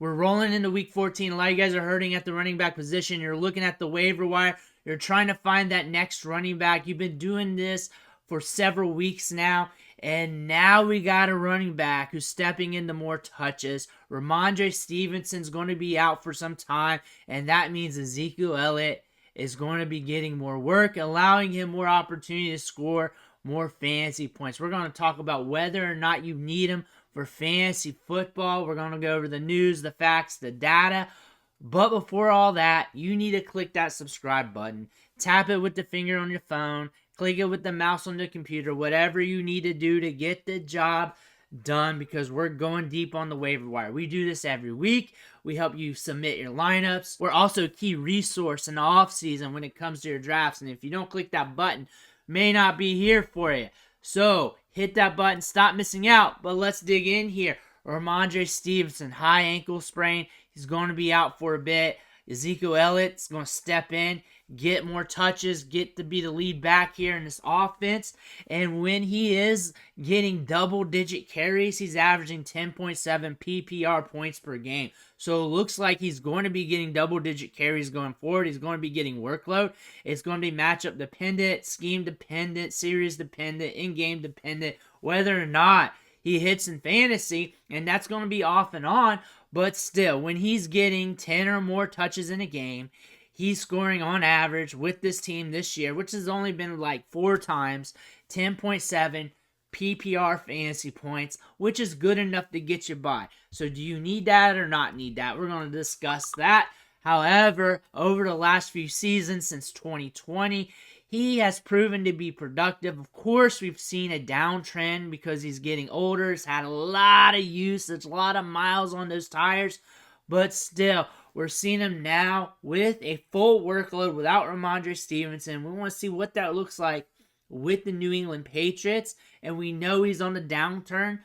We're rolling into week 14. A lot of you guys are hurting at the running back position. You're looking at the waiver wire. You're trying to find that next running back. You've been doing this for several weeks now. And now we got a running back who's stepping into more touches. Rhamondre Stevenson's going to be out for some time. And that means Ezekiel Elliott is going to be getting more work, allowing him more opportunity to score more fantasy points. We're going to talk about whether or not you need him for fantasy football. We're going to go over the news, the facts, the data. But before all that, you need to click that subscribe button. Tap it with the finger on your phone. Click it with the mouse on the computer. Whatever you need to do to get the job done, because we're going deep on the waiver wire. We do this every week. We help you submit your lineups. We're also a key resource in the offseason when it comes to your drafts. And if you don't click that button, may not be here for you. So hit that button, stop missing out. But let's dig in here. Rhamondre Stevenson, high ankle sprain. He's going to be out for a bit. Ezekiel Elliott's going to step in, get more touches, get to be the lead back here in this offense. And when he is getting double-digit carries, he's averaging 10.7 PPR points per game. So it looks like he's going to be getting double-digit carries going forward. He's going to be getting workload. It's going to be matchup dependent, scheme dependent, series dependent, in-game dependent, whether or not he hits in fantasy, and that's going to be off and on. But still, when he's getting 10 or more touches in a game, he's scoring on average with this team this year, which has only been like 4 times, 10.7 PPR fantasy points, which is good enough to get you by. So do you need that or not need that? We're going to discuss that. However, over the last few seasons since 2020, he has proven to be productive. Of course, we've seen a downtrend because he's getting older. He's had a lot of usage, a lot of miles on those tires. But still, we're seeing him now with a full workload without Rhamondre Stevenson. We want to see what that looks like with the New England Patriots. And we know he's on the downturn.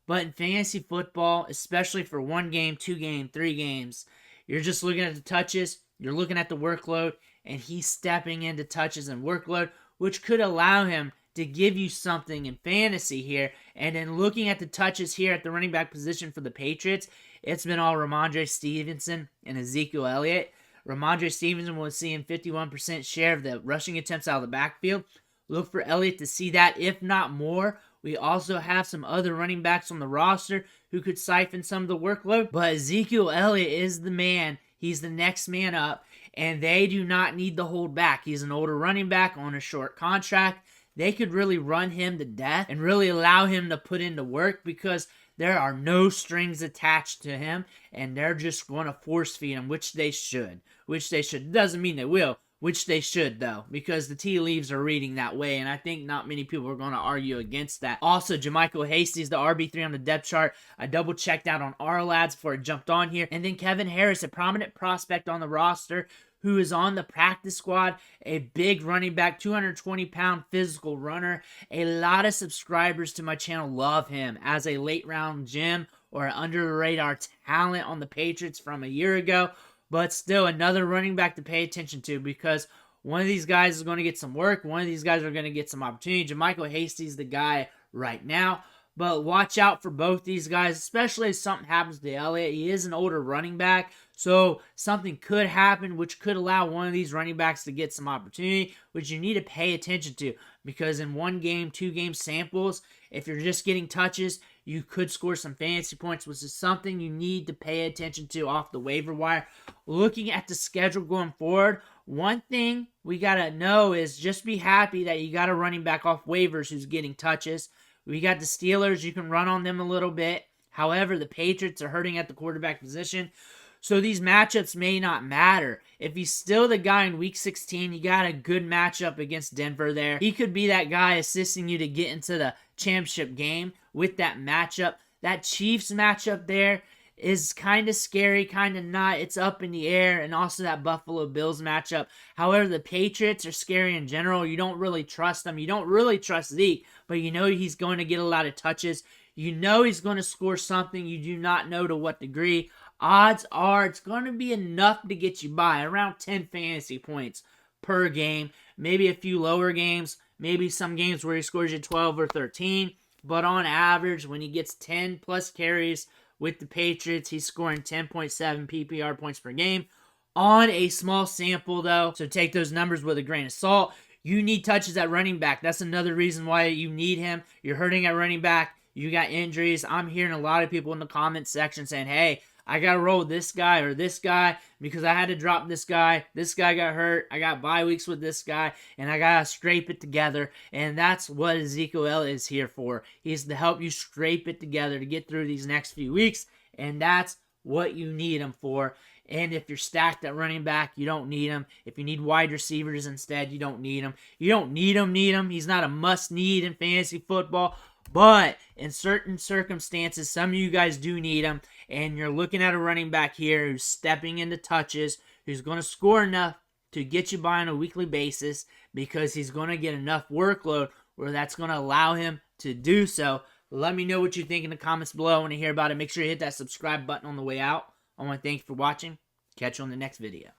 But in fantasy football, especially for 1 game, 2 game, 3 games, you're just looking at the touches. You're looking at the workload. And he's stepping into touches and workload, which could allow him to give you something in fantasy here. And then looking at the touches here at the running back position for the Patriots, it's been all Rhamondre Stevenson and Ezekiel Elliott. Rhamondre Stevenson was seeing 51% share of the rushing attempts out of the backfield. Look for Elliott to see that, if not more. We also have some other running backs on the roster who could siphon some of the workload. But Ezekiel Elliott is the man. He's the next man up. And they do not need to hold back. He's an older running back on a short contract. They could really run him to death and really allow him to put into work because there are no strings attached to him. And they're just going to force feed him, which they should. Doesn't mean they will. Which they should, though, because the tea leaves are reading that way, and I think not many people are going to argue against that. Also, Jermichael Hasty's the RB3 on the depth chart. I double-checked that on our lads before I jumped on here. And then Kevin Harris, a prominent prospect on the roster, who is on the practice squad, a big running back, 220-pound physical runner. A lot of subscribers to my channel love him as a late-round gem or under-the-radar talent on the Patriots from a year ago. But still, another running back to pay attention to because one of these guys is going to get some work. One of these guys are going to get some opportunity. Jermichael Hasty's the guy right now. But watch out for both these guys, especially if something happens to Elliott. He is an older running back, so something could happen which could allow one of these running backs to get some opportunity, which you need to pay attention to. Because in 1 game, 2 game samples, if you're just getting touches, you could score some fantasy points, which is something you need to pay attention to off the waiver wire. Looking at the schedule going forward, one thing we got to know is just be happy that you got a running back off waivers who's getting touches. We got the Steelers. You can run on them a little bit. However, the Patriots are hurting at the quarterback position. So these matchups may not matter. If he's still the guy in Week 16, you got a good matchup against Denver there. He could be that guy assisting you to get into the championship game with that matchup. That Chiefs matchup there is kind of scary, kind of not. It's up in the air. And also that Buffalo Bills matchup. However, the Patriots are scary in general. You don't really trust them. You don't really trust Zeke, but you know he's going to get a lot of touches. You know he's going to score something. You do not know to what degree. Odds are it's going to be enough to get you by, around 10 fantasy points per game. Maybe a few lower games, maybe some games where he scores you 12 or 13. But on average, when he gets 10 plus carries with the Patriots. He's scoring 10.7 PPR points per game on a small sample, though. So take those numbers with a grain of salt. You need touches at running back. That's another reason why you need him. You're hurting at running back. You got injuries. I'm hearing a lot of people in the comments section saying, hey, I got to roll with this guy or this guy because I had to drop this guy. This guy got hurt. I got bye weeks with this guy, and I got to scrape it together. And that's what Ezekiel Elliott is here for. He's to help you scrape it together to get through these next few weeks, and that's what you need him for. And if you're stacked at running back, you don't need him. If you need wide receivers instead, you don't need him. You don't need him. He's not a must-need in fantasy football. But in certain circumstances, some of you guys do need him. And you're looking at a running back here who's stepping into touches, who's going to score enough to get you by on a weekly basis because he's going to get enough workload where that's going to allow him to do so. Let me know what you think in the comments below. I want to hear about it. Make sure you hit that subscribe button on the way out. I want to thank you for watching. Catch you on the next video.